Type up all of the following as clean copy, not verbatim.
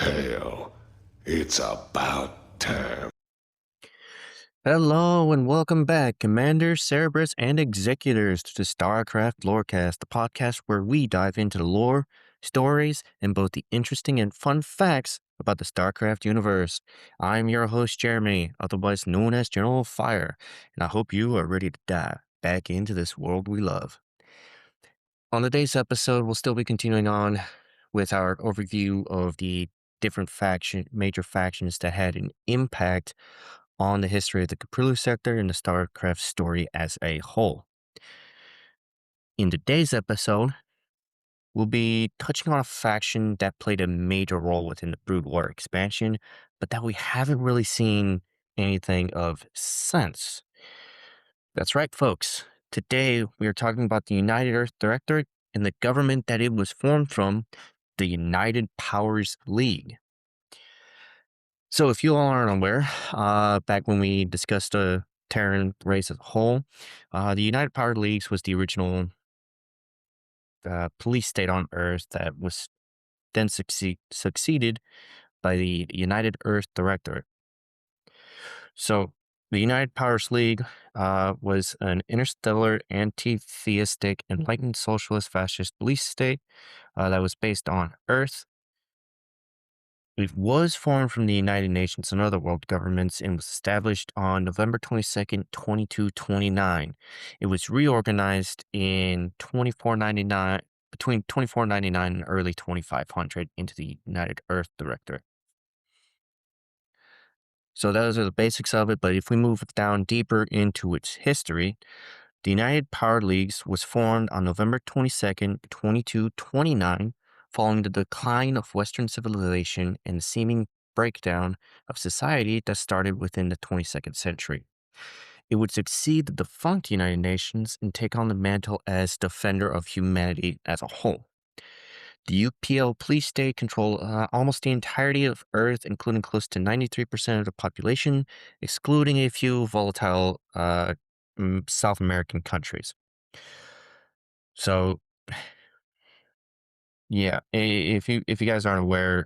Hell, it's about time. Hello and welcome back, Commanders, Cerebrus, and Executors to the StarCraft Lorecast, the podcast where we dive into the lore, stories, and both the interesting and fun facts about the StarCraft universe. I'm your host, Jeremy, otherwise known as General Fire, and I hope you are ready to dive back into this world we love. On today's episode, we'll still be continuing on with our overview of the different major factions that had an impact on the history of the Caprillo sector and the StarCraft story as a whole. In today's episode, we'll be touching on a faction that played a major role within the Brood War expansion, but that we haven't really seen anything of since. That's right, folks. Today, we are talking about the United Earth Directorate and the government that it was formed from, the United Powers League. So, if you all aren't aware, back when we discussed the Terran race as a whole, the United Power Leagues was the original police state on Earth that was then succeeded by the United Earth Directorate. So, the United Powers League was an interstellar, anti-theistic, enlightened socialist fascist police state that was based on Earth. It was formed from the United Nations and other world governments and was established on November 22nd, 2229. It was reorganized in 2499, between 2499 and early 2500 into the United Earth Directorate. So those are the basics of it, but if we move down deeper into its history, the United Power Leagues was formed on November 22nd, 2229, following the decline of Western civilization and the seeming breakdown of society that started within the 22nd century. It would succeed the defunct United Nations and take on the mantle as defender of humanity as a whole. The UPL police state control almost the entirety of Earth, including close to 93% of the population, excluding a few volatile South American countries. So, yeah, if you guys aren't aware,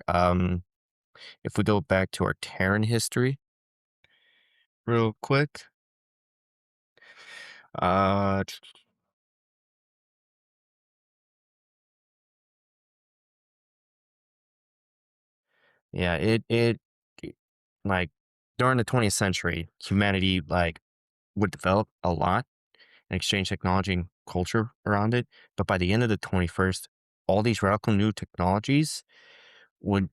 if we go back to our Terran history real quick, uh, yeah, like during the 20th century, humanity would develop a lot and exchange technology and culture around it. But by the end of the 21st, all these radical new technologies would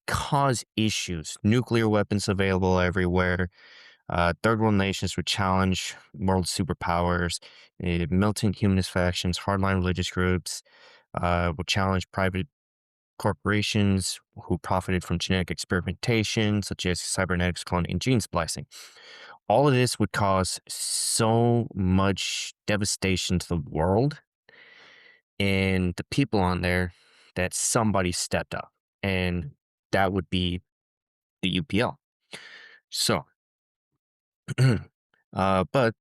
cause issues. Nuclear weapons available everywhere. Third world nations would challenge world superpowers. Militant humanist factions, hardline religious groups would challenge private corporations who profited from genetic experimentation, such as cybernetics, cloning, and gene splicing. All of this would cause so much devastation to the world and the people on there that somebody stepped up, and that would be the UPL. So, but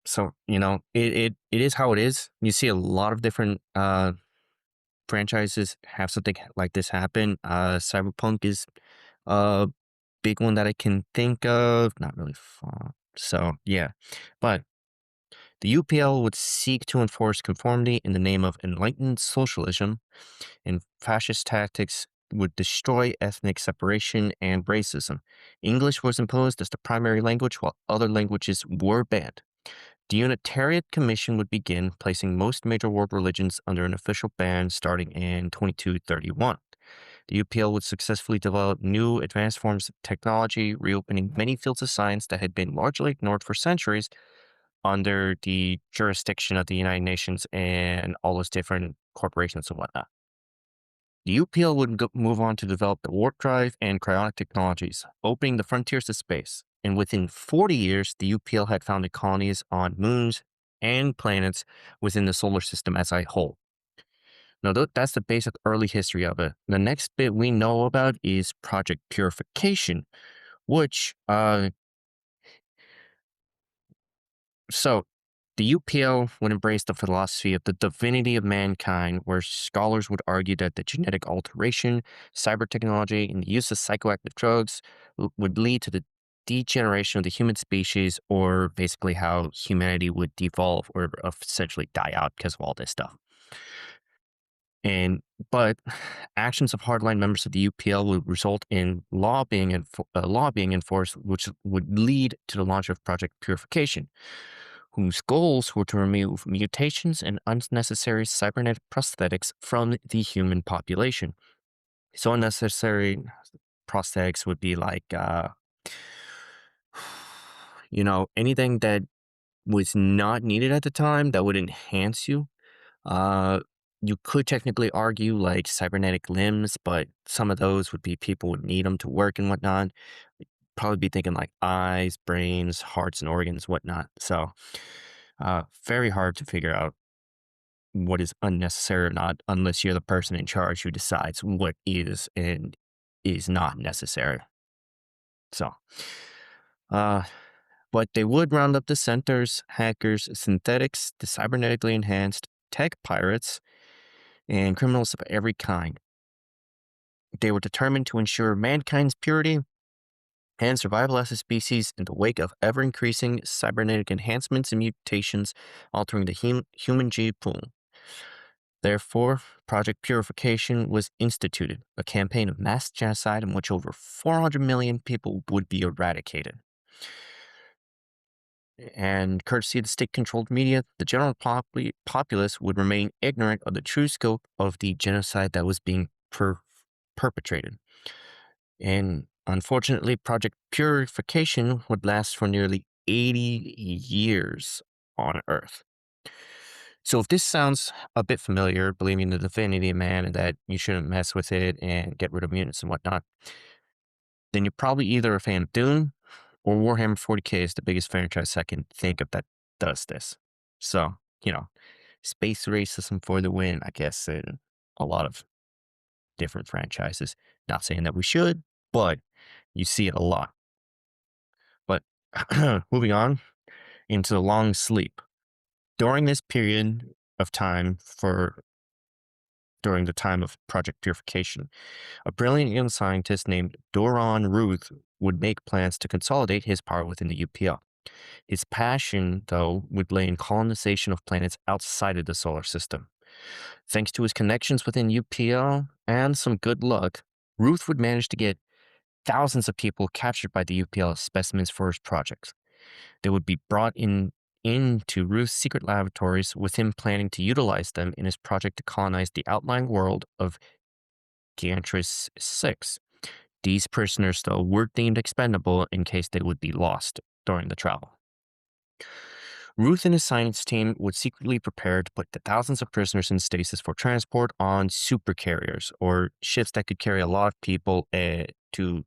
so it is how it is. You see a lot of different franchises have something like this happen. Cyberpunk is a big one that I can think of. Not really fun. So yeah, but the UPL would seek to enforce conformity in the name of enlightened socialism, and fascist tactics would destroy ethnic separation and racism. English was imposed as the primary language, while other languages were banned. The Unitarian Commission would begin placing most major world religions under an official ban starting in 2231. The UPL would successfully develop new advanced forms of technology, reopening many fields of science that had been largely ignored for centuries under the jurisdiction of the United Nations and all those different corporations and whatnot. The UPL would move on to develop the warp drive and cryonic technologies, opening the frontiers of space. And within 40 years, the UPL had founded colonies on moons and planets within the solar system as a whole. Now, that's the basic early history of it. The next bit we know about is Project Purification, which, so The UPL would embrace the philosophy of the divinity of mankind, where scholars would argue that the genetic alteration, cyber technology, and the use of psychoactive drugs would lead to the degeneration of the human species, or basically how humanity would devolve or essentially die out because of all this stuff. And but actions of hardline members of the UPL would result in law being enforced, which would lead to the launch of Project Purification, whose goals were to remove mutations and unnecessary cybernetic prosthetics from the human population. So unnecessary prosthetics would be like, anything that was not needed at the time that would enhance you. Uh, you could technically argue like cybernetic limbs, but some of those would be people would need them to work and whatnot. Probably be thinking like eyes, brains, hearts, and organs, whatnot. So, very hard to figure out what is unnecessary or not unless you're the person in charge who decides what is and is not necessary. So, uh, but they would round up dissenters, hackers, synthetics, the cybernetically enhanced, tech pirates, and criminals of every kind. They were determined to ensure mankind's purity and survival as a species in the wake of ever increasing cybernetic enhancements and mutations altering the human gene pool. Therefore, Project Purification was instituted, a campaign of mass genocide in which over 400 million people would be eradicated. And courtesy of the state controlled media, the general populace would remain ignorant of the true scope of the genocide that was being perpetrated. And unfortunately, Project Purification would last for nearly 80 years on Earth. So if this sounds a bit familiar, believing the divinity of man and that you shouldn't mess with it and get rid of mutants and whatnot, then you're probably either a fan of Dune or Warhammer 40K is the biggest franchise I can think of that does this. So, space racism for the win, I guess, in a lot of different franchises. Not saying that we should, but you see it a lot. But moving on into the long sleep. During this period of time during the time of Project Purification, a brilliant young scientist named Doron Ruth would make plans to consolidate his power within the UPL. His passion, though, would lay in colonization of planets outside of the solar system. Thanks to his connections within UPL and some good luck, Ruth would manage to get thousands of people captured by the UPL as specimens for his projects. They would be brought into Ruth's secret laboratories, with him planning to utilize them in his project to colonize the outlying world of Gantris 6. These prisoners, though, were deemed expendable in case they would be lost during the travel. Ruth and his science team would secretly prepare to put the thousands of prisoners in stasis for transport on supercarriers, or ships that could carry a lot of people to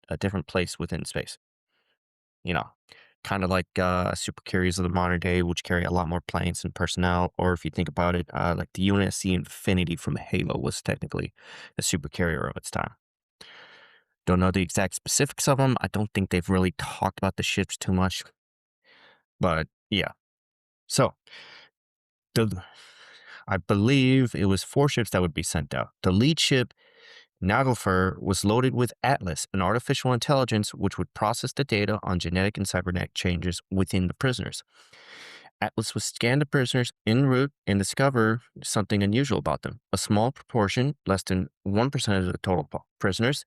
a different place within space. You know, kind of like supercarriers of the modern day, which carry a lot more planes and personnel. Or if you think about it, like the UNSC Infinity from Halo was technically a supercarrier of its time. Don't know the exact specifics of them. I don't think they've really talked about the ships too much. But yeah. So, the, I believe it was 4 ships that would be sent out. The lead ship, Nagelfur, was loaded with Atlas, an artificial intelligence which would process the data on genetic and cybernetic changes within the prisoners. Atlas would scan the prisoners en route and discover something unusual about them. A small proportion, less than 1% of the total prisoners,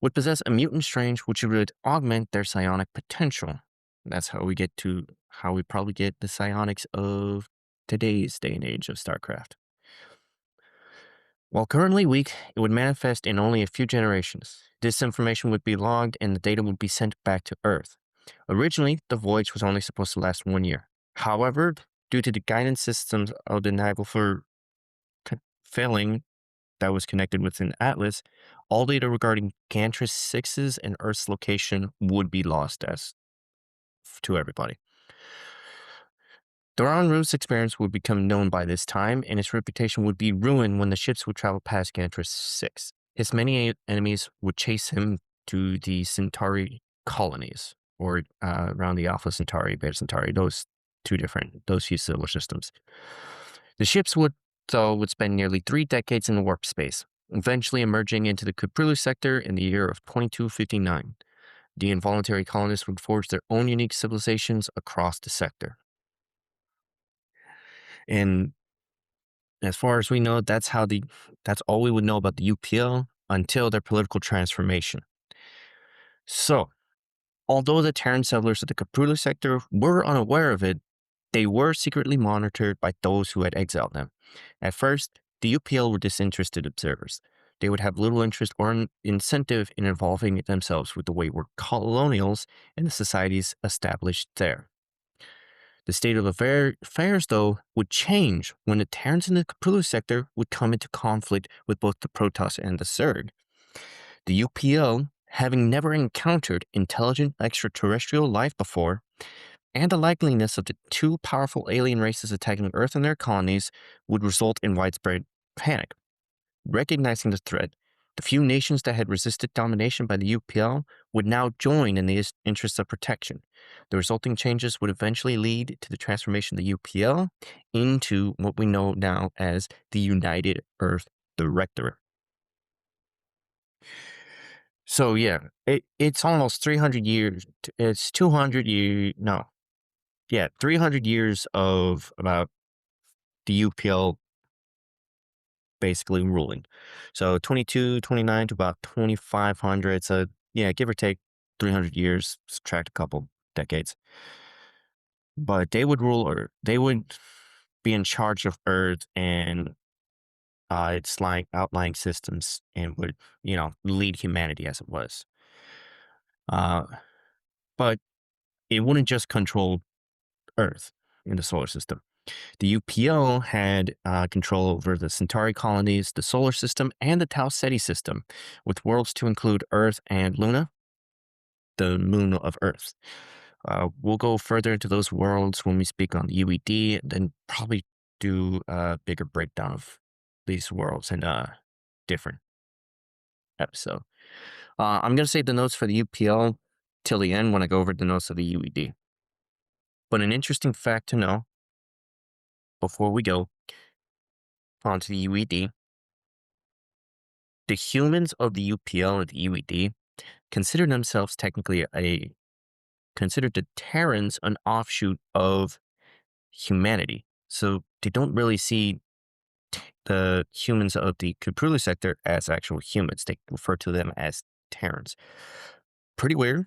would possess a mutant strain which would augment their psionic potential. That's how we probably get the psionics of today's day and age of StarCraft. While currently weak, it would manifest in only a few generations. This information would be logged and the data would be sent back to Earth. Originally, the voyage was only supposed to last 1 year. However, due to the guidance systems of the Nagelfur failing that was connected within Atlas, all data regarding Gantris 6's and Earth's location would be lost to everybody. Doron Ruth's experience would become known by this time, and his reputation would be ruined when the ships would travel past Gantris 6. His many enemies would chase him to the Centauri colonies, or around the Alpha Centauri, Beta Centauri, those those few solar systems. The ships would spend nearly 3 decades in the warp space, eventually emerging into the Kuprilu sector in the year of 2259. The involuntary colonists would forge their own unique civilizations across the sector. And as far as we know, that's all we would know about the UPL until their political transformation. So, although the Terran settlers of the Kuprilu sector were unaware of it, they were secretly monitored by those who had exiled them. At first, the UPL were disinterested observers. They would have little interest or incentive in involving themselves with the wayward colonials and the societies established there. The state of affairs, though, would change when the Terrans in the Kuprilu sector would come into conflict with both the Protoss and the Zerg. The UPL, having never encountered intelligent extraterrestrial life before, and the likeliness of the two powerful alien races attacking Earth and their colonies would result in widespread panic. Recognizing the threat, the few nations that had resisted domination by the UPL would now join in the interests of protection. The resulting changes would eventually lead to the transformation of the UPL into what we know now as the United Earth Directorate. So yeah, it's almost 300 years. It's 200 years. No, yeah, 300 years of about the UPL basically ruling. So 2229 to about 2500. So yeah, give or take 300 years, subtract a couple decades. But they would rule, or they would be in charge of Earth and its like outlying systems, and would, lead humanity as it was. Uh, but it wouldn't just control Earth in the solar system. The UPL had control over the Centauri colonies, the solar system, and the Tau Ceti system, with worlds to include Earth and Luna, the moon of Earth. We'll go further into those worlds when we speak on the UED, and then probably do a bigger breakdown of these worlds in a different episode. I'm going to save the notes for the UPL till the end when I go over the notes of the UED. But an interesting fact to know before we go on to the UED, the humans of the UPL and the UED consider themselves considered the Terrans an offshoot of humanity. So they don't really see the humans of the Kuprilu sector as actual humans. They refer to them as Terrans. Pretty weird,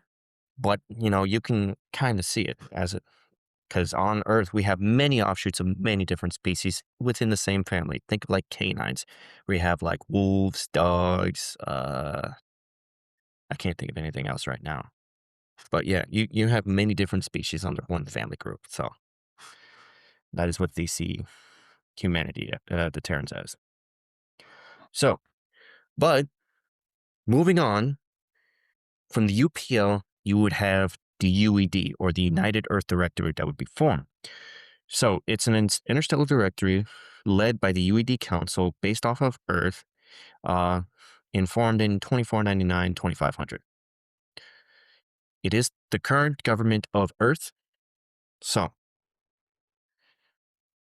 but you can kind of see it as it, because on Earth we have many offshoots of many different species within the same family. Think of like canines. We have like wolves, dogs. I can't think of anything else right now. But yeah, you have many different species under one family group. So that is what they see humanity, the Terrans as. So, but moving on from the UPL, you would have the UED, or the United Earth Directorate, that would be formed. So it's an interstellar directory led by the UED Council based off of Earth, informed in 2499, 2500. It is the current government of Earth. So,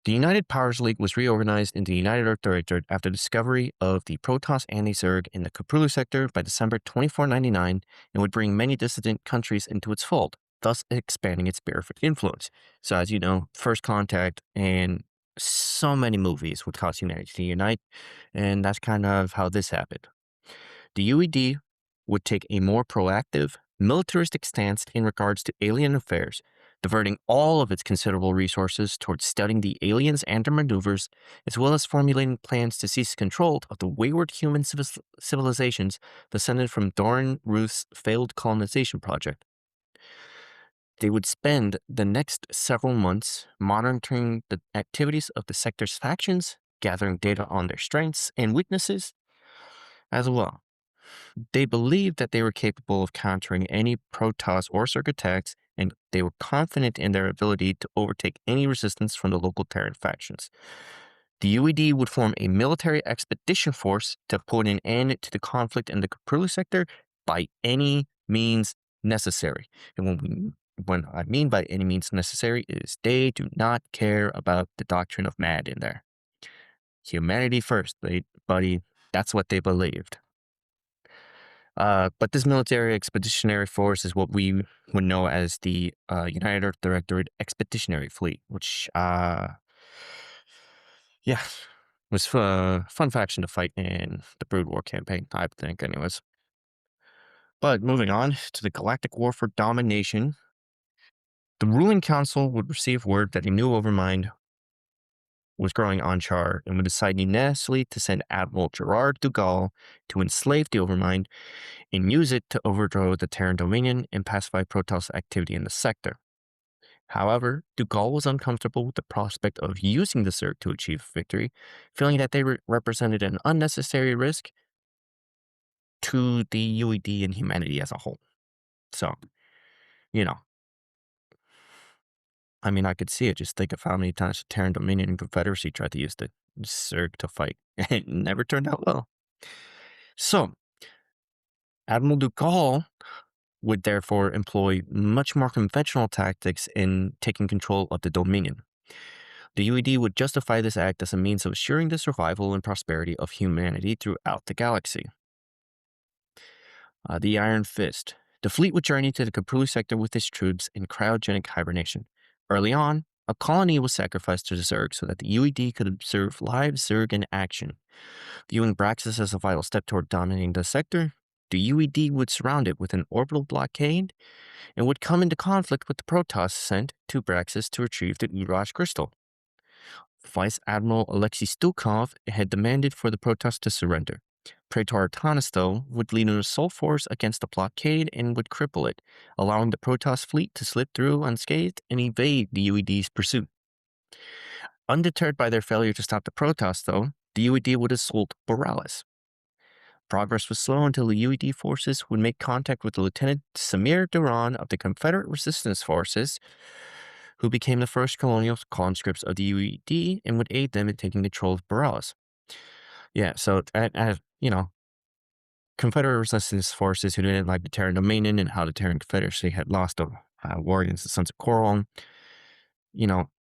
the United Powers League was reorganized into the United Earth Directorate after the discovery of the Protoss and the Zerg in the Kuprilu sector by December 2499, and would bring many dissident countries into its fold, thus expanding its sphere of influence. So as you know, First Contact and so many movies would cause humanity to unite, and that's kind of how this happened. The UED would take a more proactive, militaristic stance in regards to alien affairs, diverting all of its considerable resources towards studying the aliens and their maneuvers, as well as formulating plans to seize control of the wayward human civilizations descended from Doran Ruth's failed colonization project. They would spend the next several months monitoring the activities of the sector's factions, gathering data on their strengths and weaknesses as well. They believed that they were capable of countering any Protoss or Zerg attacks, and they were confident in their ability to overtake any resistance from the local Terran factions. The UED would form a military expedition force to put an end to the conflict in the Kuprilu sector by any means necessary. And when what I mean by any means necessary is they do not care about the doctrine of man in there. Humanity first, buddy. That's what they believed. But this military expeditionary force is what we would know as the United Earth Directorate Expeditionary Fleet, which, yeah, was a fun faction to fight in the Brood War campaign, I think, anyways. But moving on to the Galactic War for Domination, the ruling council would receive word that a new overmind was growing on Char and would decide unanimously to send Admiral Gerard Dugal to enslave the overmind and use it to overthrow the Terran Dominion and pacify Protoss activity in the sector. However, Dugal was uncomfortable with the prospect of using the Zerg to achieve victory, feeling that they represented an unnecessary risk to the UED and humanity as a whole. So, you know, I mean, I could see it. Just think of how many times the Terran Dominion and Confederacy tried to use the Zerg to fight. It never turned out well. So, Admiral Dugal would therefore employ much more conventional tactics in taking control of the Dominion. The UED would justify this act as a means of assuring the survival and prosperity of humanity throughout the galaxy. The Iron Fist. The fleet would journey to the Kapulu sector with its troops in cryogenic hibernation. Early on, a colony was sacrificed to the Zerg so that the UED could observe live Zerg in action. Viewing Braxis as a vital step toward dominating the sector, the UED would surround it with an orbital blockade and would come into conflict with the Protoss sent to Braxis to retrieve the Uraj crystal. Vice Admiral Alexei Stukov had demanded for the Protoss to surrender. Praetor Artanis, though, would lead an assault force against the blockade and would cripple it, allowing the Protoss fleet to slip through unscathed and evade the UED's pursuit. Undeterred by their failure to stop the Protoss, though, the UED would assault Borealis. Progress was slow until the UED forces would make contact with Lieutenant Samir Duran of the Confederate Resistance Forces, who became the first colonial conscripts of the UED and would aid them in taking control of Borealis. Yeah, so, Confederate Resistance Forces who didn't like the Terran Dominion and how the Terran Confederacy had lost a war against the Sons of Korhorn,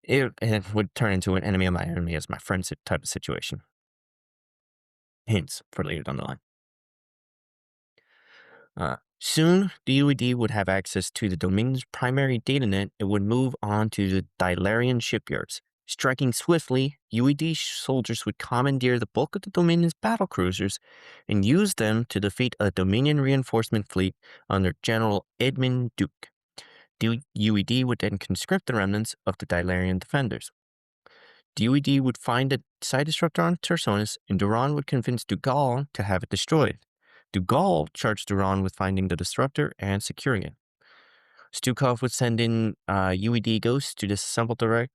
it would turn into an enemy of my enemy as my friend type of situation. Hints for later down the line. Soon, the UED would have access to the Dominion's primary data net and would move on to the Dylarian shipyards. Striking swiftly, UED soldiers would commandeer the bulk of the Dominion's battle cruisers and use them to defeat a Dominion reinforcement fleet under General Edmund Duke. The UED would then conscript the remnants of the Dylarian defenders. The UED would find a side disruptor on Tersonis, and Duran would convince Dugal to have it destroyed. Dugal charged Duran with finding the disruptor and securing it. Stukov would send in UED ghosts to disassemble the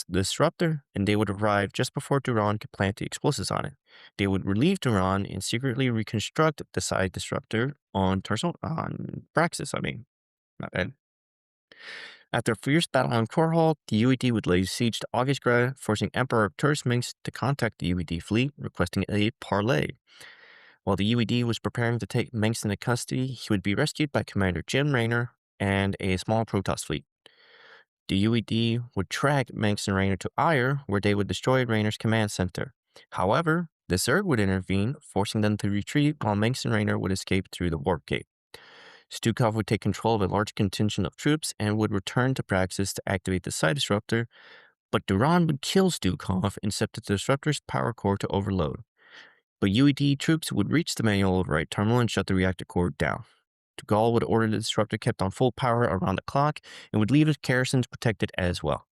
disruptor, and they would arrive just before Duran could plant the explosives on it. They would relieve Duran and secretly reconstruct the side disruptor on Braxis, not bad. After a fierce battle on Korhal, the UED would lay siege to Augustgrad, forcing Emperor Arcturus Minx to contact the UED fleet, requesting a parley. While the UED was preparing to take Minx into custody, he would be rescued by Commander Jim Raynor and a small Protoss fleet. The UED would track Minx and Raynor to Ire, where they would destroy Raynor's command center. However, the Zerg would intervene, forcing them to retreat while Minx and Raynor would escape through the warp gate. Stukov would take control of a large contingent of troops and would return to Praxis to activate the side disruptor, but Duran would kill Stukov and set the disruptor's power core to overload. But UED troops would reach the manual override terminal and shut the reactor core down. Dugal would order the disruptor kept on full power around the clock and would leave its garrisons protected as well.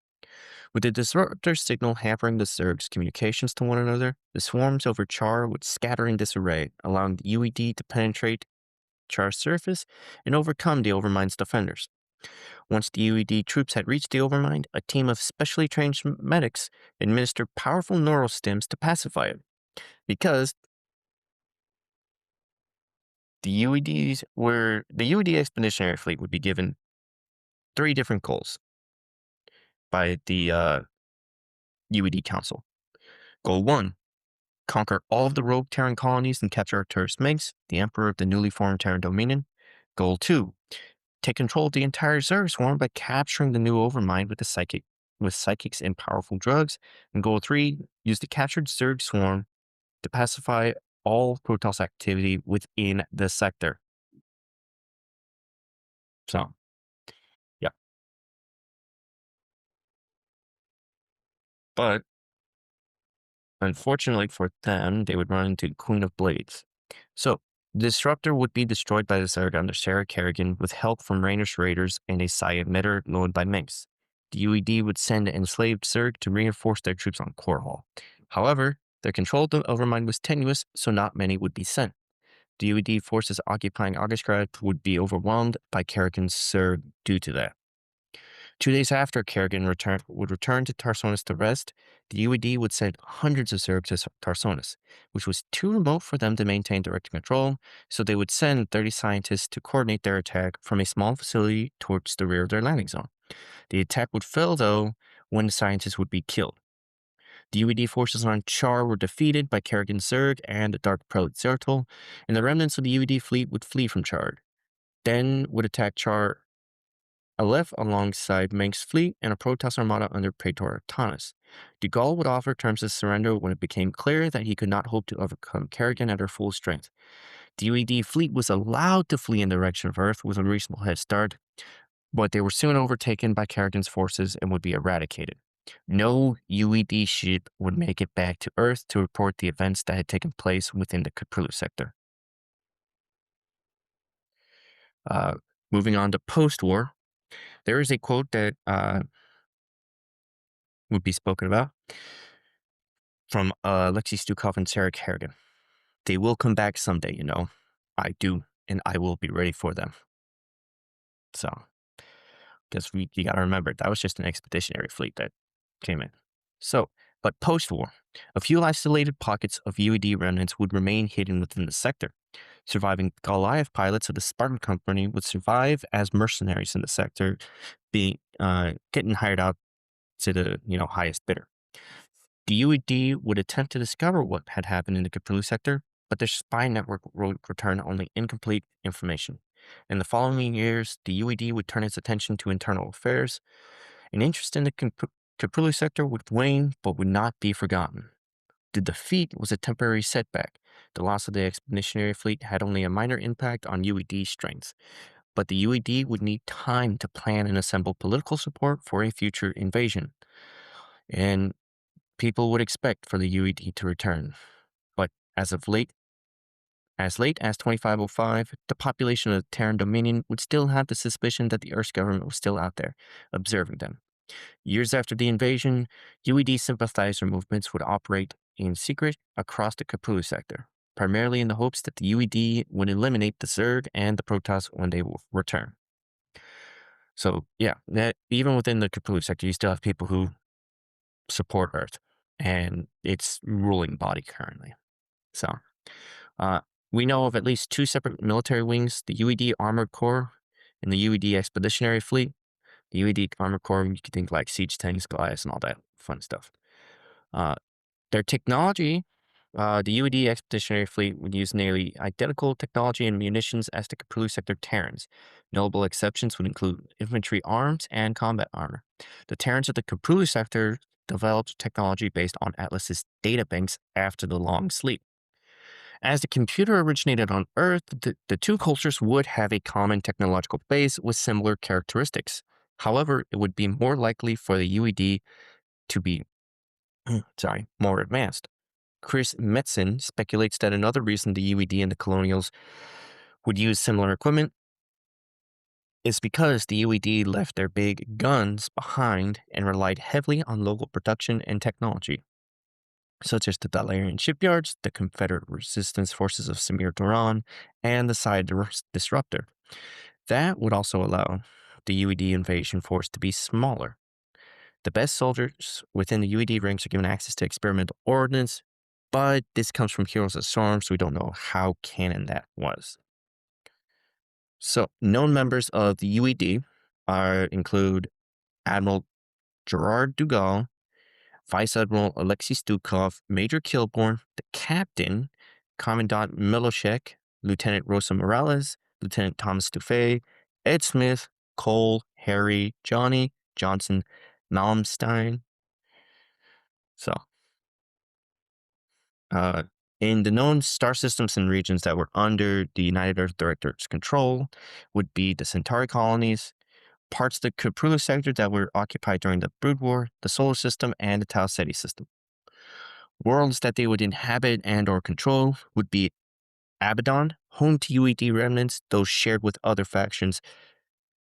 With the disruptor signal hampering the Zerg's communications to one another, the swarms over Char would scatter in disarray, allowing the UED to penetrate Char's surface and overcome the Overmind's defenders. Once the UED troops had reached the Overmind, a team of specially trained medics administered powerful neural stims to pacify it. Because the UED Expeditionary Fleet would be given 3 different goals by the UED Council. Goal 1, conquer all of the rogue Terran colonies and capture Arcturus Minx, the Emperor of the newly formed Terran Dominion. Goal 2, take control of the entire Zerg swarm by capturing the new Overmind with psychics and powerful drugs. And goal 3, use the captured Zerg swarm to pacify all Protoss activity within the sector. So, yeah. But unfortunately for them, they would run into Queen of Blades. So, the Disruptor would be destroyed by the Zerg under Sarah Kerrigan with help from Rangers Raiders and a Psi emitter loaned by Minx. The UED would send enslaved Zerg to reinforce their troops on Core Hall. However, their control of the Overmind was tenuous, so not many would be sent. The UED forces occupying Augustgrad would be overwhelmed by Kerrigan's Zerg due to that. 2 days after Kerrigan would return to Tarsonis to rest, the UED would send hundreds of Zerg to Tarsonis, which was too remote for them to maintain direct control, so they would send 30 scientists to coordinate their attack from a small facility towards the rear of their landing zone. The attack would fail, though, when the scientists would be killed. The UED forces on Char were defeated by Kerrigan's Zerg and the Dark Prelate Zertul, and the remnants of the UED fleet would flee from Char. Then would attack Char Aleph alongside Meng's fleet and a Protoss armada under Praetor Artanis. De Gaulle would offer terms of surrender when it became clear that he could not hope to overcome Kerrigan at her full strength. The UED fleet was allowed to flee in the direction of Earth with a reasonable head start, but they were soon overtaken by Kerrigan's forces and would be eradicated. No UED ship would make it back to Earth to report the events that had taken place within the Caprilu sector. Moving on to post-war, there is a quote that would be spoken about from Alexei Stukov and Sarah Kerrigan. They will come back someday, you know. I do, and I will be ready for them. So, because you got to remember, that was just an expeditionary fleet that came in. So, but post-war, a few isolated pockets of UED remnants would remain hidden within the sector. Surviving Goliath pilots of the Spartan Company would survive as mercenaries in the sector, getting hired out to the highest bidder. The UED would attempt to discover what had happened in the Caprilu sector, but their spy network would return only incomplete information. In the following years, the UED would turn its attention to internal affairs. An interest in the Caprilu sector would wane, but would not be forgotten. The defeat was a temporary setback. The loss of the expeditionary fleet had only a minor impact on UED's strength, but the UED would need time to plan and assemble political support for a future invasion. And people would expect for the UED to return. But as late as 2505, the population of the Terran Dominion would still have the suspicion that the Earth's government was still out there, observing them. Years after the invasion, UED sympathizer movements would operate in secret across the Caprilu sector, primarily in the hopes that the UED would eliminate the Zerg and the Protoss when they will return. So yeah, even within the Caprilu sector, you still have people who support Earth and its ruling body currently. So we know of at least 2 separate military wings, the UED Armored Corps and the UED Expeditionary Fleet. The UED Armored Corps, you could think like siege tanks, Goliaths, and all that fun stuff. Their technology, the UED Expeditionary Fleet would use nearly identical technology and munitions as the Caprilu sector Terrans. Notable exceptions would include infantry arms and combat armor. The Terrans of the Caprilu sector developed technology based on Atlas's databanks after the long sleep. As the computer originated on Earth, the two cultures would have a common technological base with similar characteristics. However, it would be more likely for the UED to be more advanced. Chris Metzen speculates that another reason the UED and the Colonials would use similar equipment is because the UED left their big guns behind and relied heavily on local production and technology, such as the Dalarian shipyards, the Confederate resistance forces of Samir Duran, and the Psi Disruptor. That would also allow the UED invasion force to be smaller. The best soldiers within the UED ranks are given access to experimental ordnance, but this comes from Heroes of Storm, so we don't know how canon that was. So, known members of the UED include Admiral Gerard Dugal, Vice Admiral Alexei Stukov, Major Kilborn, the Captain, Commandant Miloshek, Lieutenant Rosa Morales, Lieutenant Thomas Dufay, Ed Smith, Cole, Harry, Johnny, Johnson, Malmstein. So, uh, in the known star systems and regions that were under the United Earth Director's control would be the Centauri colonies, parts of the Kupru sector that were occupied during the Brood War, the Solar System, and the Tau Ceti system. Worlds that they would inhabit and or control would be Abaddon, home to UED remnants, those shared with other factions,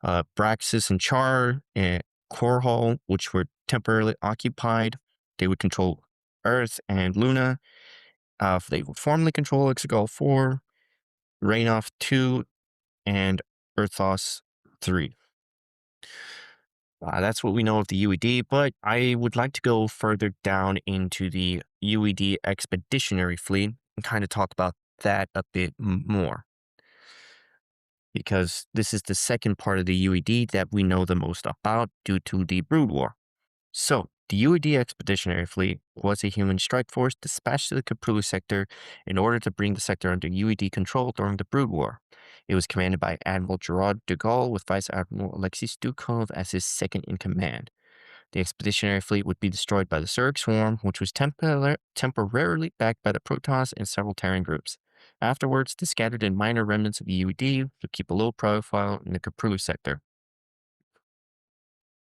Braxis and Char, and Korhal, which were temporarily occupied. They would control Earth and Luna. They would formerly control Exegol 4, Rainoff 2, and Earthos 3. That's what we know of the UED, but I would like to go further down into the UED Expeditionary Fleet and kind of talk about that a bit more, because this is the second part of the UED that we know the most about due to the Brood War. So, the UED Expeditionary Fleet was a human strike force dispatched to the Kapulu sector in order to bring the sector under UED control during the Brood War. It was commanded by Admiral Gerard de Gaulle with Vice Admiral Alexis Dukov as his second in command. The Expeditionary Fleet would be destroyed by the Zerg Swarm, which was temporarily backed by the Protoss and several Terran groups. Afterwards, the scattered and minor remnants of the UED would keep a low profile in the Kapulu sector.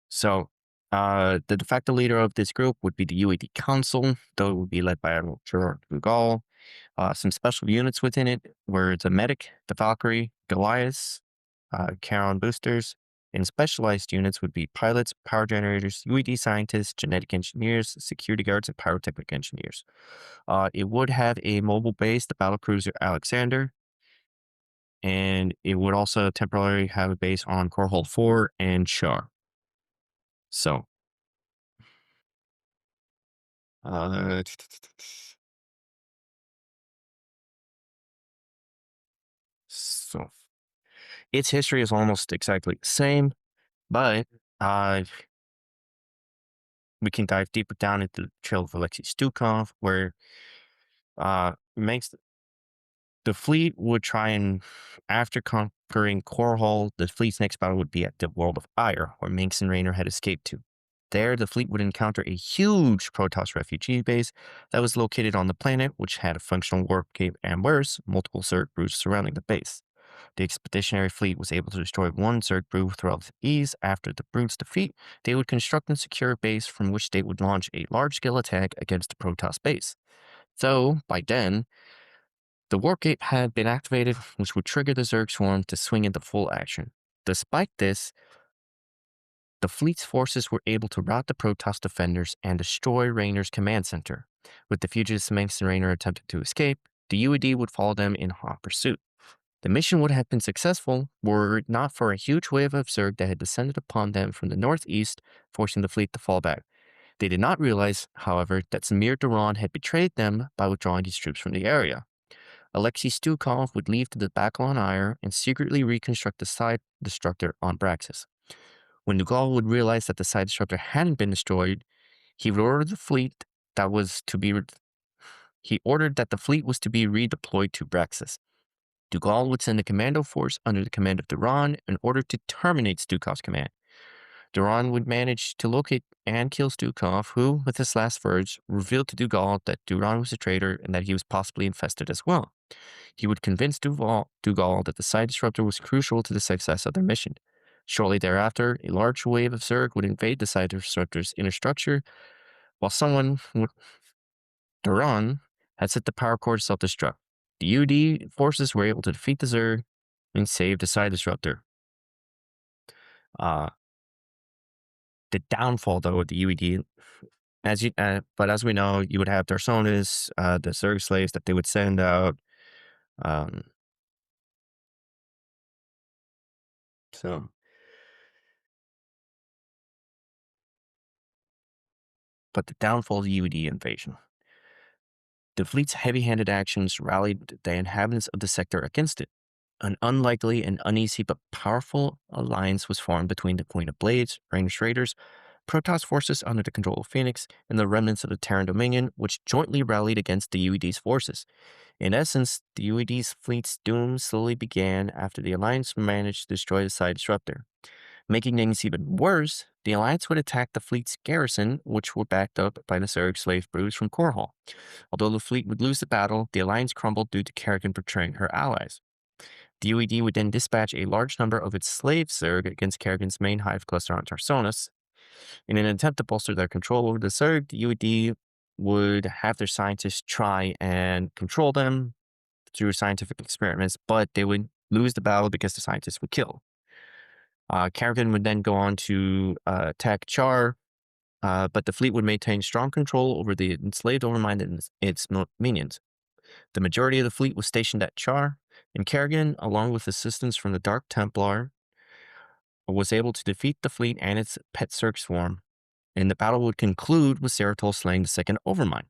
So, the de facto leader of this group would be the UED Council, though it would be led by Admiral Gerard de Gaulle. Some special units within it were the Medic, the Valkyrie, Goliath, Charon boosters, and specialized units would be pilots, power generators, UED scientists, genetic engineers, security guards, and pyrotechnic engineers. It would have a mobile base, the battlecruiser Alexander, and it would also temporarily have a base on Korhal 4 and Char. So, uh, so its history is almost exactly the same, but uh, we can dive deeper down into the trail of Alexei Stukov, where makes the fleet would try and, after conquering Korhal, the fleet's next battle would be at the world of Ire, where Minx and Raynor had escaped to. There, the fleet would encounter a huge Protoss refugee base that was located on the planet, which had a functional warp gate and worse, multiple Zerg broods surrounding the base. The expeditionary fleet was able to destroy one Zerg brood with relative ease. After the brood's defeat, they would construct and secure a base from which they would launch a large-scale attack against the Protoss base. So, by then, the warp gate had been activated, which would trigger the Zerg swarm to swing into full action. Despite this, the fleet's forces were able to rout the Protoss defenders and destroy Raynor's command center. With the fugitives Minx and Raynor attempting to escape, the UED would follow them in hot pursuit. The mission would have been successful were it not for a huge wave of Zerg that had descended upon them from the northeast, forcing the fleet to fall back. They did not realize, however, that Samir Duran had betrayed them by withdrawing his troops from the area. Alexei Stukov would leave to the battle on Ire and secretly reconstruct the side destructor on Braxis. When Dugal would realize that the side disruptor hadn't been destroyed, he ordered the fleet that was to be he ordered that the fleet was to be redeployed to Braxis. Dugal would send a commando force under the command of Duran in order to terminate Stukov's command. Duran would manage to locate and kill Stukov, who, with his last words, revealed to Dugal that Duran was a traitor and that he was possibly infested as well. He would convince Dugal that the side disruptor was crucial to the success of their mission. Shortly thereafter, a large wave of Zerg would invade the side disruptor's inner structure, while Duran had set the power core to self-destruct. The UD forces were able to defeat the Zerg and save the side disruptor. The downfall, though, of the UED, but as we know, you would have Darsonis, the Zerg slaves that they would send out. So, but the downfall of the UED invasion. The fleet's heavy-handed actions rallied the inhabitants of the sector against it. An unlikely and uneasy but powerful alliance was formed between the Queen of Blades, Rangers Raiders, Protoss forces under the control of Phoenix, and the remnants of the Terran Dominion, which jointly rallied against the UED's forces. In essence, the UED's fleet's doom slowly began after the Alliance managed to destroy the Side Disruptor. Making things even worse, the Alliance would attack the fleet's garrison, which were backed up by the Zerg slave broods from Korhal. Although the fleet would lose the battle, the Alliance crumbled due to Kerrigan betraying her allies. The UED would then dispatch a large number of its slave Zerg against Kerrigan's main hive cluster on Tarsonis. In an attempt to bolster their control over the Zerg, the UED would have their scientists try and control them through scientific experiments, but they would lose the battle because the scientists would kill. Kerrigan would then go on to attack Char, but the fleet would maintain strong control over the enslaved Overmind and its minions. The majority of the fleet was stationed at Char, and Kerrigan, along with assistance from the Dark Templar, was able to defeat the fleet and its pet Zerg swarm, and the battle would conclude with Zeratul slaying the second Overmind.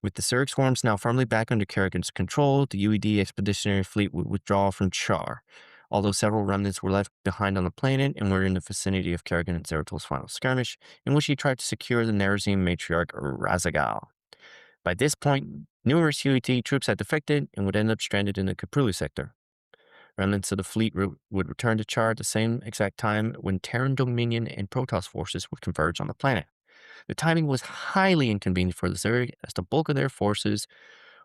With the Zerg swarms now firmly back under Kerrigan's control, the UED expeditionary fleet would withdraw from Char, although several remnants were left behind on the planet and were in the vicinity of Kerrigan and Zeratul's final skirmish, in which he tried to secure the Nerazim matriarch Razagal. By this point, numerous UET troops had defected and would end up stranded in the Caprulu sector. Remnants of the fleet would return to Char at the same exact time when Terran Dominion and Protoss forces would converge on the planet. The timing was highly inconvenient for the Zerg, as the bulk of their forces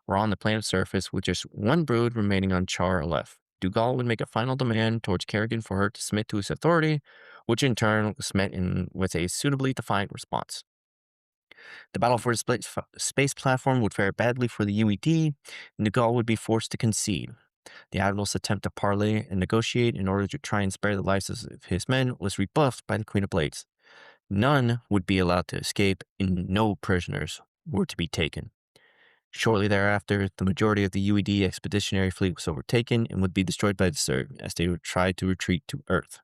were on the planet's surface with just one brood remaining on Char left. Dougal would make a final demand towards Kerrigan for her to submit to his authority, which in turn was met with a suitably defiant response. The battle for the space platform would fare badly for the UED, and Dougal would be forced to concede. The Admiral's attempt to parley and negotiate in order to try and spare the lives of his men was rebuffed by the Queen of Blades. None would be allowed to escape, and no prisoners were to be taken. Shortly thereafter, the majority of the UED expeditionary fleet was overtaken and would be destroyed by the Zerg as they would try to retreat to Earth.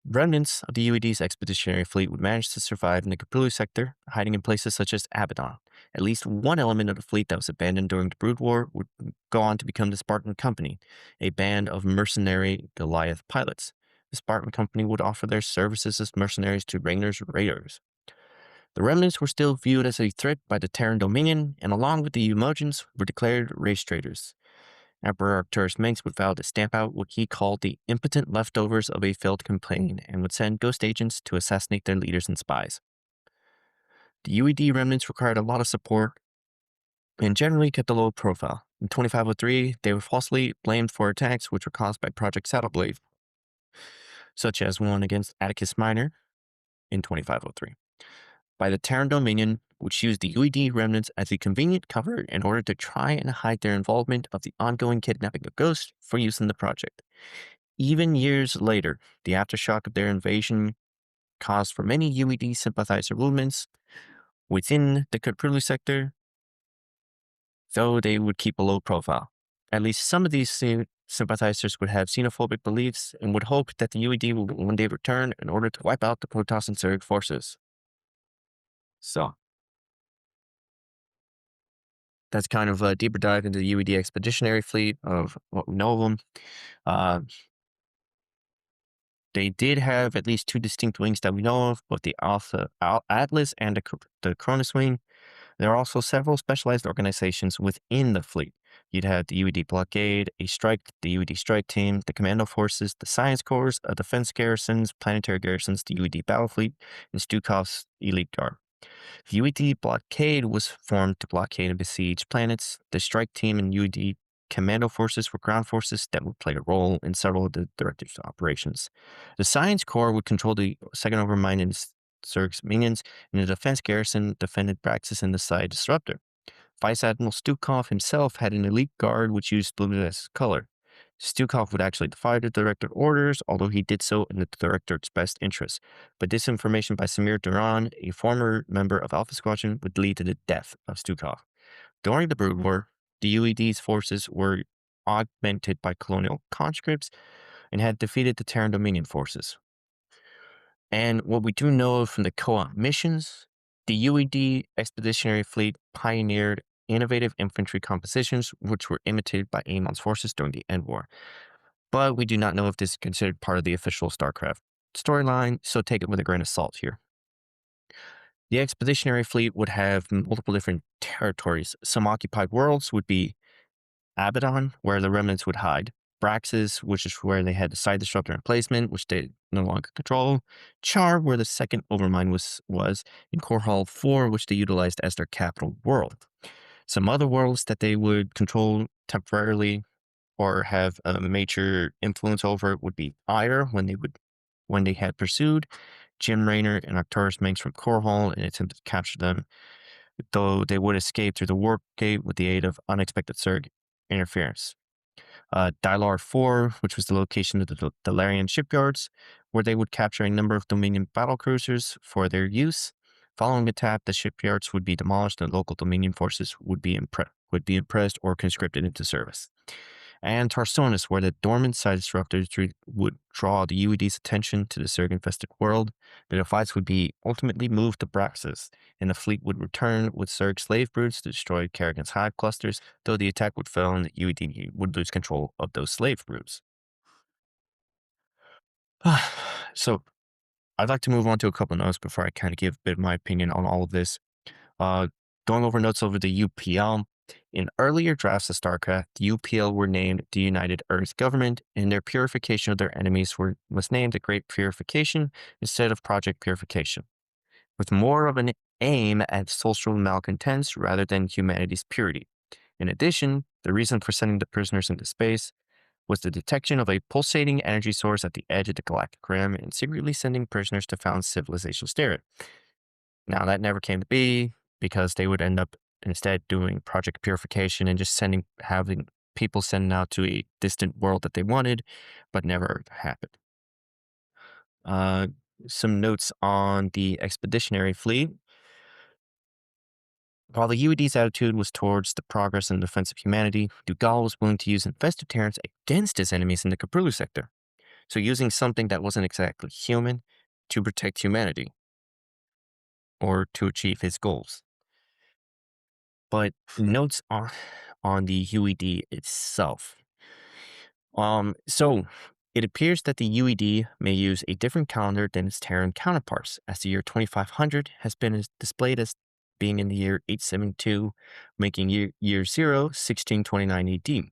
Remnants of the UED's expeditionary fleet would manage to survive in the Caprulu sector, hiding in places such as Abaddon. At least one element of the fleet that was abandoned during the Brood War would go on to become the Spartan Company, a band of mercenary Goliath pilots. The Spartan Company would offer their services as mercenaries to Raynar's raiders. The remnants were still viewed as a threat by the Terran Dominion, and along with the Umojans, were declared race traitors. Emperor Arcturus Mengs would vow to stamp out what he called the impotent leftovers of a failed campaign and would send ghost agents to assassinate their leaders and spies. The UED remnants required a lot of support and generally kept a low profile. In 2503, they were falsely blamed for attacks which were caused by Project Saddleblade, such as one against Atticus Minor in 2503, by the Terran Dominion, which used the UED remnants as a convenient cover in order to try and hide their involvement of the ongoing kidnapping of Ghost for use in the project. Even years later, the aftershock of their invasion caused for many UED sympathizer movements within the Caprulu sector, though they would keep a low profile. At least some of these sympathizers would have xenophobic beliefs and would hope that the UED would one day return in order to wipe out the Protoss and Zerg forces. So, that's kind of a deeper dive into the UED expeditionary fleet of what we know of them. They did have at least two distinct wings that we know of, both the Atlas and the Cronus wing. There are also several specialized organizations within the fleet. You'd have the UED Blockade, the UED Strike Team, the Commando Forces, the Science Corps, Defense Garrisons, Planetary Garrisons, the UED Battle Fleet, and Stukov's Elite Guard. The UED Blockade was formed to blockade and besiege planets. The Strike Team and UED Commando Forces were ground forces that would play a role in several of the directives operations. The Science Corps would control the second Overmind and Zerg's minions, and the Defense Garrison defended Braxis and the Side Disruptor. Vice Admiral Stukov himself had an elite guard which used blue as color. Stukov would actually defy the Director orders, although he did so in the Director's best interest. But disinformation by Samir Duran, a former member of Alpha Squadron, would lead to the death of Stukov. During the Brood War, the UED's forces were augmented by colonial conscripts and had defeated the Terran Dominion forces. And what we do know from the co-op missions, the UED Expeditionary Fleet pioneered innovative infantry compositions which were imitated by Amon's forces during the End War. But we do not know if this is considered part of the official StarCraft storyline, so take it with a grain of salt here. The expeditionary fleet would have multiple different territories. Some occupied worlds would be Abaddon, where the remnants would hide. Braxis, which is where they had the side disruptor emplacement, which they no longer control. Char, where the second overmind was, and Korhal 4, which they utilized as their capital world. Some other worlds that they would control temporarily or have a major influence over would be Ire when they had pursued Jim Raynor and Arcturus Manx from Korhal and attempted to capture them, though they would escape through the warp gate with the aid of unexpected Zerg interference. Dylar 4, which was the location of the Dalarian shipyards, where they would capture a number of Dominion battle cruisers for their use. Following the tap, the shipyards would be demolished and local Dominion forces would be impressed or conscripted into service. And Tarsonis, where the dormant side disruptors would draw the UED's attention to the Zerg-infested world. The defiance would be ultimately moved to Braxis, and the fleet would return with Zerg slave brutes to destroy Kerrigan's hive clusters, though the attack would fail and the UED would lose control of those slave brutes. So, I'd like to move on to a couple notes before I kind of give a bit of my opinion on all of this. Uh, Going over notes over the UPL. In earlier drafts of StarCraft, the UPL were named the United Earth Government, and their purification of their enemies was named the Great Purification instead of Project Purification, with more of an aim at social malcontents rather than humanity's purity. In addition, the reason for sending the prisoners into space was the detection of a pulsating energy source at the edge of the galactic rim and secretly sending prisoners to found civilizations near it. Now, that never came to be because they would end up instead doing Project Purification and just having people sent out to a distant world that they wanted, but never happened. Uh, some notes on the expeditionary fleet. While the UED's attitude was towards the progress and defense of humanity, Dugal was willing to use infested Terrans against his enemies in the Caprulu sector. So using something that wasn't exactly human to protect humanity or to achieve his goals. But notes on the UED itself. So it appears that the UED may use a different calendar than its Terran counterparts, as the year 2500 has been displayed as being in the year 872, making year 0 1629 AD.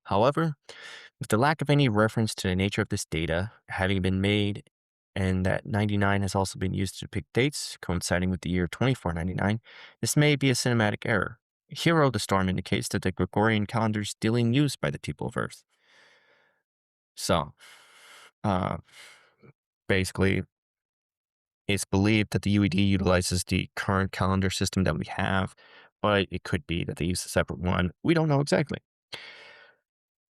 However, with the lack of any reference to the nature of this data having been made, and that 99 has also been used to depict dates coinciding with the year 2499, this may be a cinematic error. Hero of the Storm indicates that the Gregorian calendar is still in use by the people of Earth. So, uh, basically, it's believed that the UED utilizes the current calendar system that we have, but it could be that they use a separate one. We don't know exactly.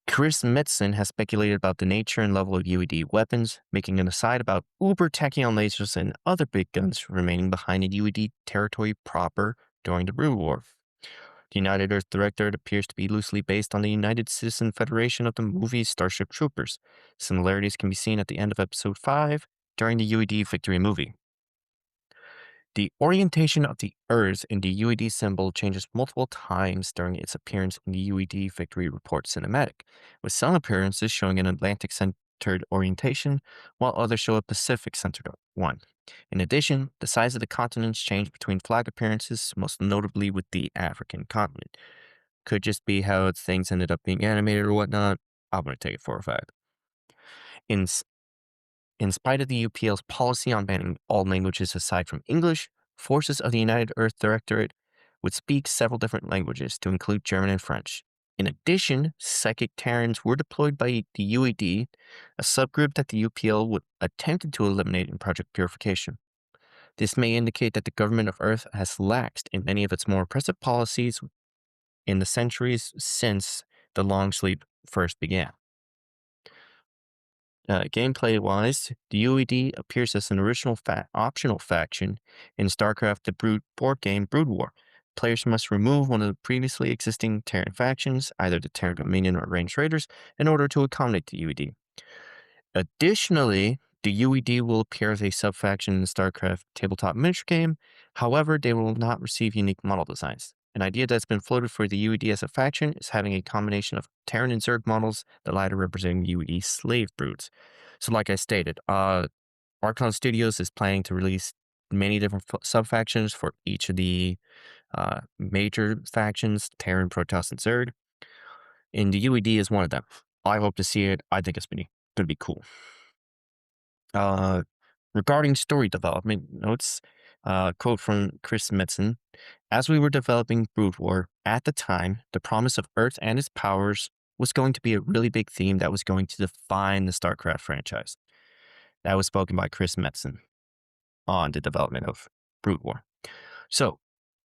Chris Metzen has speculated about the nature and level of UED weapons, making an aside about uber tachyon lasers and other big guns remaining behind in UED territory proper during the Brood War. The United Earth Directorate appears to be loosely based on the United Citizen Federation of the movie Starship Troopers. Similarities can be seen at the end of Episode 5 during the UED Victory movie. The orientation of the Earth in the UED symbol changes multiple times during its appearance in the UED Victory Report cinematic, with some appearances showing an Atlantic-centered orientation, while others show a Pacific-centered one. In addition, the size of the continents change between flag appearances, most notably with the African continent. Could just be how things ended up being animated or whatnot. I'm going to take it for a fact. In in spite of the UPL's policy on banning all languages aside from English, forces of the United Earth Directorate would speak several different languages to include German and French. In addition, psychic Terrans were deployed by the UED, a subgroup that the UPL would attempted to eliminate in Project Purification. This may indicate that the government of Earth has laxed in many of its more oppressive policies in the centuries since the long sleep first began. Gameplay-wise, the UED appears as an original optional faction in StarCraft the board game Brood War. Players must remove one of the previously existing Terran factions, either the Terran Dominion or Ranged Raiders, in order to accommodate the UED. Additionally, the UED will appear as a sub-faction in the StarCraft tabletop miniature game. However, they will not receive unique model designs. An idea that's been floated for the UED as a faction is having a combination of Terran and Zerg models, the latter representing UED slave brutes. So like I stated, Archon Studios is planning to release many different sub factions for each of the major factions, Terran, Protoss, and Zerg. And the UED is one of them. I hope to see it. I think it's going to be cool. Uh, Regarding story development notes, quote from Chris Metzen: "As we were developing Brood War, at the time, the promise of Earth and its powers was going to be a really big theme that was going to define the StarCraft franchise." That was spoken by Chris Metzen on the development of Brood War. So,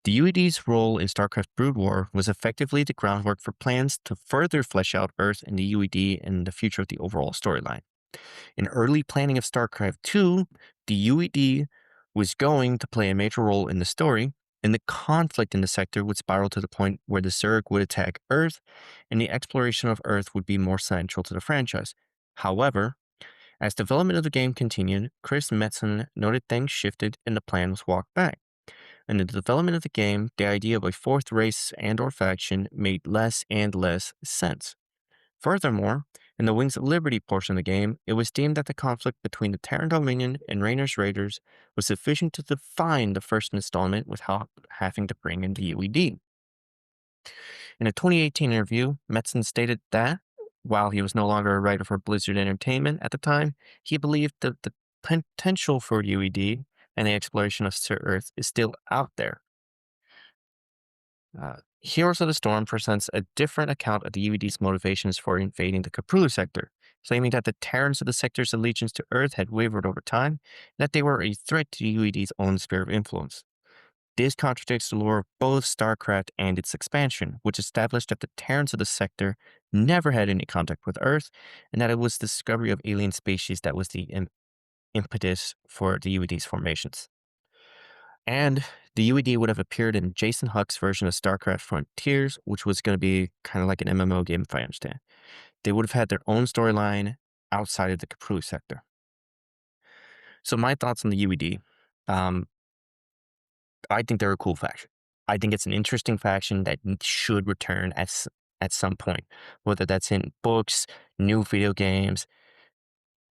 the UED's role in StarCraft Brood War was effectively the groundwork for plans to further flesh out Earth and the UED and the future of the overall storyline. In early planning of StarCraft 2, the UED was going to play a major role in the story, and the conflict in the sector would spiral to the point where the Zerg would attack Earth, and the exploration of Earth would be more central to the franchise. However, as development of the game continued, Chris Metzen noted things shifted and the plan was walked back. In the development of the game, the idea of a fourth race and or faction made less and less sense. Furthermore, in the Wings of Liberty portion of the game, it was deemed that the conflict between the Terran Dominion and Rainer's Raiders was sufficient to define the first installment without having to bring in the UED. In a 2018 interview, Metzen stated that, while he was no longer a writer for Blizzard Entertainment at the time, he believed that the potential for UED and the exploration of Sir Earth is still out there. Heroes of the Storm presents a different account of the UED's motivations for invading the Caprulu sector, claiming that the Terrans of the sector's allegiance to Earth had wavered over time, and that they were a threat to UED's own sphere of influence. This contradicts the lore of both StarCraft and its expansion, which established that the Terrans of the sector never had any contact with Earth, and that it was the discovery of alien species that was the impetus for the UED's formations. And the UED would have appeared in Jason Huck's version of StarCraft Frontiers, which was going to be kind of like an MMO game, if I understand. They would have had their own storyline outside of the Caprulu sector. So my thoughts on the UED. Um, I think they're a cool faction. I think it's an interesting faction that should return at some point, whether that's in books, new video games,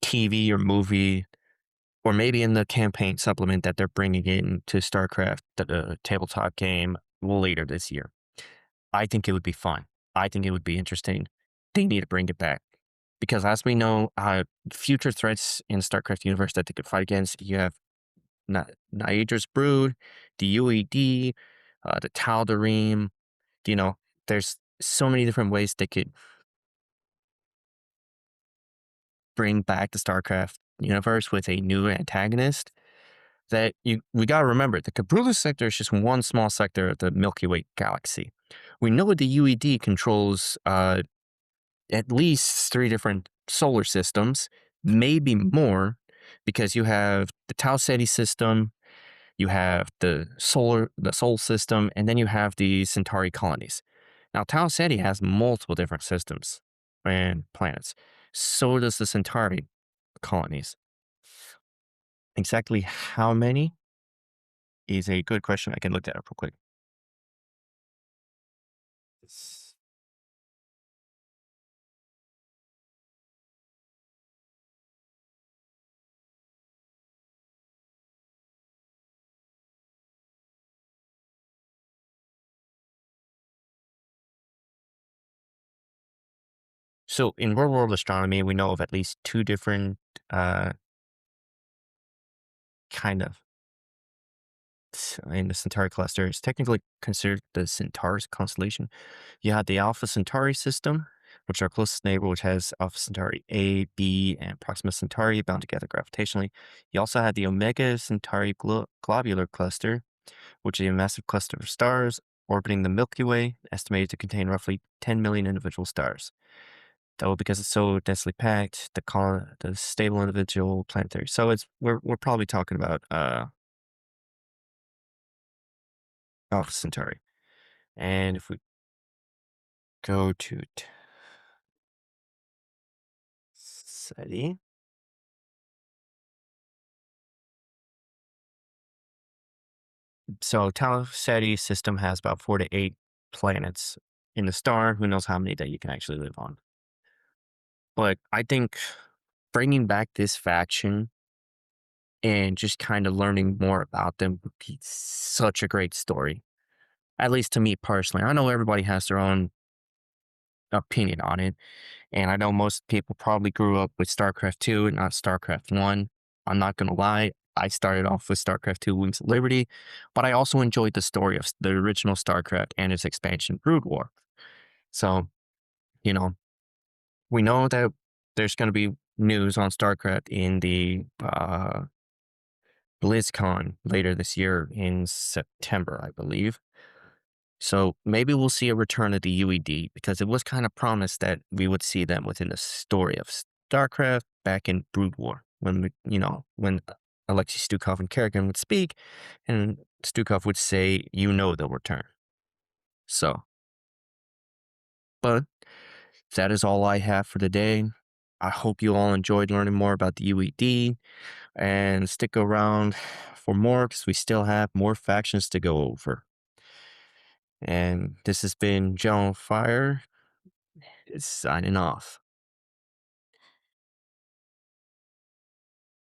TV or movie, or maybe in the campaign supplement that they're bringing in to StarCraft, the tabletop game, later this year. I think it would be fun. I think it would be interesting. They need to bring it back. Because as we know, future threats in StarCraft universe that they could fight against, you have Niadra's Brood, the UED, the Tal'Darim. You know, there's so many different ways they could bring back the StarCraft universe with a new antagonist. That we gotta remember, the Caprulu sector is just one small sector of the Milky Way galaxy. We know the UED controls at least three different solar systems, maybe more, because you have the Tau Ceti system, you have the Sol system, and then you have the Centauri colonies. Now, Tau Ceti has multiple different systems and planets. So does the Centauri colonies. Exactly how many is a good question. I can look that up real quick. So in real world astronomy, we know of at least two different uh, kind of in the Centauri cluster. It's technically considered the Centaurus constellation. You have the Alpha Centauri system, which is our closest neighbor, which has Alpha Centauri A, B, and Proxima Centauri bound together gravitationally. You also have the Omega Centauri globular cluster, which is a massive cluster of stars orbiting the Milky Way, estimated to contain roughly 10 million individual stars. Though, because it's so densely packed, the stable individual planetary. So we're probably talking about Alpha Centauri. And if we go to SETI, so Tau Ceti system has about 4 to 8 planets in the star. Who knows how many that you can actually live on? But I think bringing back this faction and just kind of learning more about them would be such a great story. At least to me personally. I know everybody has their own opinion on it. And I know most people probably grew up with StarCraft 2 and not StarCraft 1. I'm not going to lie. I started off with StarCraft 2 Wings of Liberty, but I also enjoyed the story of the original StarCraft and its expansion, Brood War. So, you know, we know that there's going to be news on StarCraft in the BlizzCon later this year in September, I believe. So maybe we'll see a return of the UED because it was kind of promised that we would see them within the story of StarCraft back in Brood War when when Alexei Stukov and Kerrigan would speak, and Stukov would say, "You know they'll return." So, but that is all I have for today. I hope you all enjoyed learning more about the UED and stick around for more because we still have more factions to go over. And this has been Joe Fire signing off.